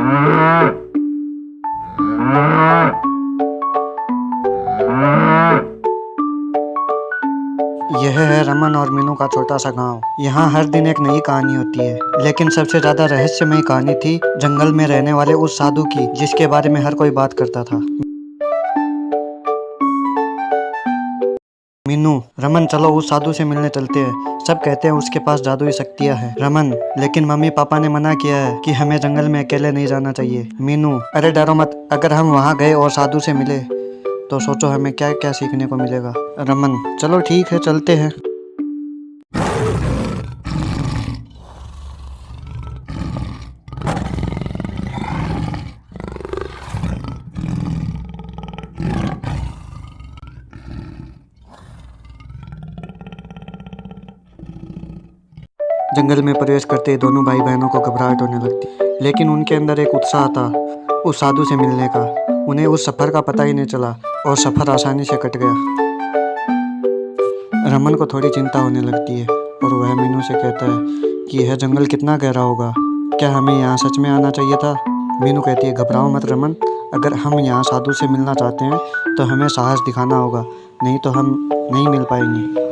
यह है रमन और मीनू का छोटा सा गांव। यहाँ हर दिन एक नई कहानी होती है, लेकिन सबसे ज्यादा रहस्यमयी कहानी थी जंगल में रहने वाले उस साधु की, जिसके बारे में हर कोई बात करता था। मीनू, रमन चलो उस साधु से मिलने चलते हैं। सब कहते हैं उसके पास जादुई शक्तियाँ हैं। रमन, लेकिन मम्मी पापा ने मना किया है कि हमें जंगल में अकेले नहीं जाना चाहिए। मीनू, अरे डरो मत, अगर हम वहाँ गए और साधु से मिले तो सोचो हमें क्या क्या सीखने को मिलेगा। रमन, चलो ठीक है चलते हैं। जंगल में प्रवेश करते ही दोनों भाई बहनों को घबराहट होने लगती, लेकिन उनके अंदर एक उत्साह था उस साधु से मिलने का। उन्हें उस सफर का पता ही नहीं चला और सफर आसानी से कट गया। रमन को थोड़ी चिंता होने लगती है और वह मीनू से कहता है कि यह जंगल कितना गहरा होगा, क्या हमें यहाँ सच में आना चाहिए था। मीनू कहती है, घबराओ मत रमन, अगर हम यहाँ साधु से मिलना चाहते हैं तो हमें साहस दिखाना होगा, नहीं तो हम नहीं मिल पाएंगे।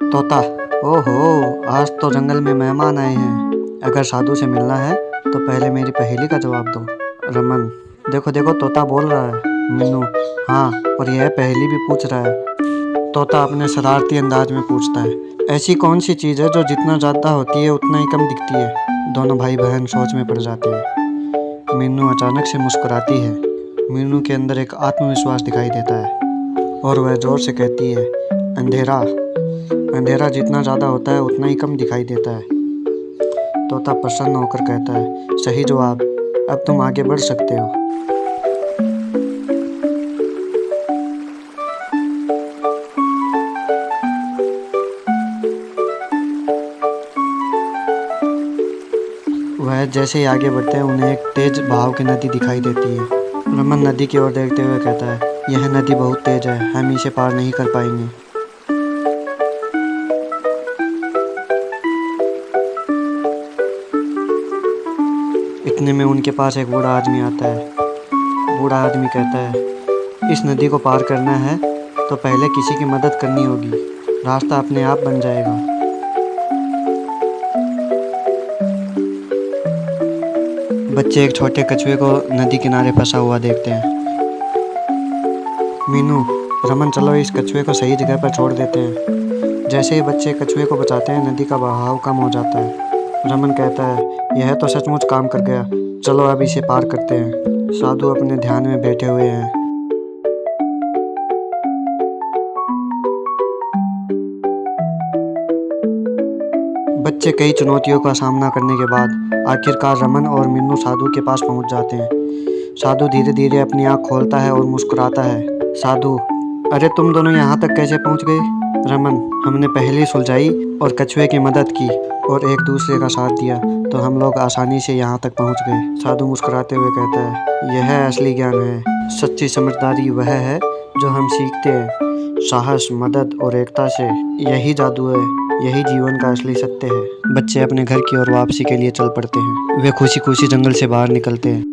तोता, ओहो, आज तो जंगल में मेहमान आए हैं। अगर साधु से मिलना है तो पहले मेरी पहेली का जवाब दो। रमन, देखो देखो तोता बोल रहा है। मीनू, हाँ, और यह पहेली भी पूछ रहा है। तोता अपने शरारती अंदाज में पूछता है, ऐसी कौन सी चीज़ है जो जितना ज़्यादा होती है उतना ही कम दिखती है। दोनों भाई बहन सोच में पड़ जाते हैं। मीनू अचानक से मुस्कुराती है। मीनू के अंदर एक आत्मविश्वास दिखाई देता है और वह जोर से कहती है, अंधेरा, अंधेरा जितना ज़्यादा होता है उतना ही कम दिखाई देता है। तोता प्रसन्न होकर कहता है, सही जवाब, अब तुम आगे बढ़ सकते हो। वह जैसे ही आगे बढ़ते हैं उन्हें एक तेज बहाव की नदी दिखाई देती है। रमन नदी की ओर देखते हुए कहता है, यह नदी बहुत तेज है, हम इसे पार नहीं कर पाएंगे। इतने में उनके पास एक बूढ़ा आदमी आता है। बूढ़ा आदमी कहता है, इस नदी को पार करना है तो पहले किसी की मदद करनी होगी, रास्ता अपने आप बन जाएगा। बच्चे एक छोटे कछुए को नदी किनारे फंसा हुआ देखते हैं। मीनू, रमन चलो इस कछुए को सही जगह पर छोड़ देते हैं। जैसे ही बच्चे कछुए को बचाते हैं नदी का बहाव कम हो जाता है। रमन कहता है, यह तो सचमुच काम कर गया, चलो अब इसे पार करते हैं। साधु अपने ध्यान में बैठे हुए हैं। बच्चे कई चुनौतियों का सामना करने के बाद आखिरकार रमन और मीनू साधु के पास पहुंच जाते हैं। साधु धीरे धीरे अपनी आँख खोलता है और मुस्कुराता है। साधु, अरे तुम दोनों यहाँ तक कैसे पहुँच गए। रमन, हमने पहेली सुलझाई और कछुए की मदद की और एक दूसरे का साथ दिया तो हम लोग आसानी से यहाँ तक पहुँच गए। साधु मुस्कुराते हुए कहता है, यह असली ज्ञान है। सच्ची समझदारी वह है जो हम सीखते हैं, साहस, मदद और एकता से। यही जादू है, यही जीवन का असली सत्य है। बच्चे अपने घर की ओर वापसी के लिए चल पड़ते हैं। वे खुशी खुशी जंगल से बाहर निकलते हैं।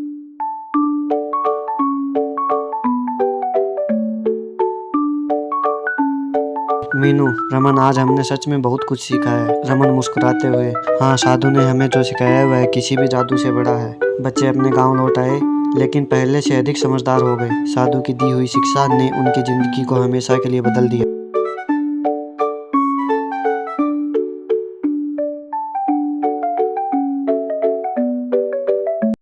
मीनू, रमन, आज हमने सच में बहुत कुछ सीखा है। रमन मुस्कुराते हुए, हाँ, साधु ने हमें जो सिखाया है वह किसी भी जादू से बड़ा है। बच्चे अपने गांव लौट आए, लेकिन पहले से अधिक समझदार हो गए। साधु की दी हुई शिक्षा ने उनकी जिंदगी को हमेशा के लिए बदल दिया।